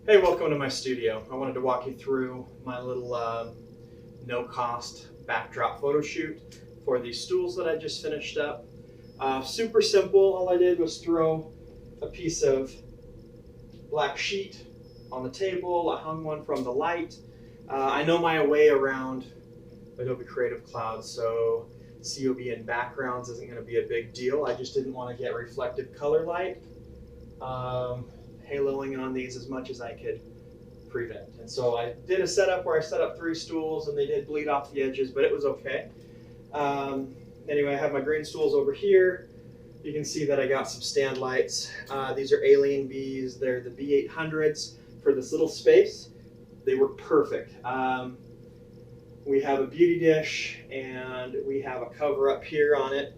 Hey, welcome to my studio. I wanted to walk you through my little no-cost backdrop photo shoot for these stools that I just finished up. Super simple. All I did was throw a piece of black sheet on the table. I hung one from the light. I know my way around Adobe Creative Cloud, so COB and backgrounds isn't going to be a big deal. I just didn't want to get reflective color light. Haloing on these as much as I could prevent. And so I did a setup where I set up 3 stools and they did bleed off the edges, but it was okay. Anyway, I have my green stools over here. You can see that I got some stand lights. These are Alien Bees. They're the B800s for this little space. They work perfect. We have a beauty dish and we have a cover up here on it.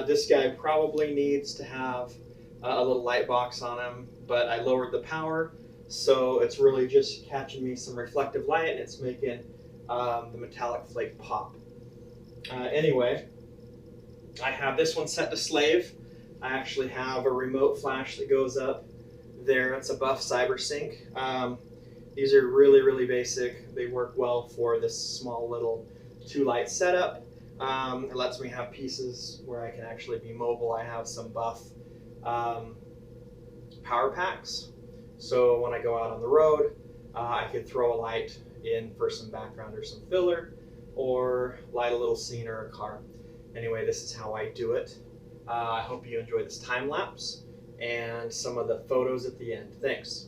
This guy probably needs to have a little light box on him, but I lowered the power, so it's really just catching me some reflective light and it's making the metallic flake pop. Anyway, I have this one set to slave. I actually have a remote flash that goes up there. It's a Buff CyberSync. These are really basic. They work well for this small little 2-light setup. It lets me have pieces where I can actually be mobile. I have some Buff power packs, so when I go out on the road, I could throw a light in for some background or some filler, or light a little scene or a car. Anyway, this is how I do it. I hope you enjoy this time lapse and some of the photos at the end. Thanks.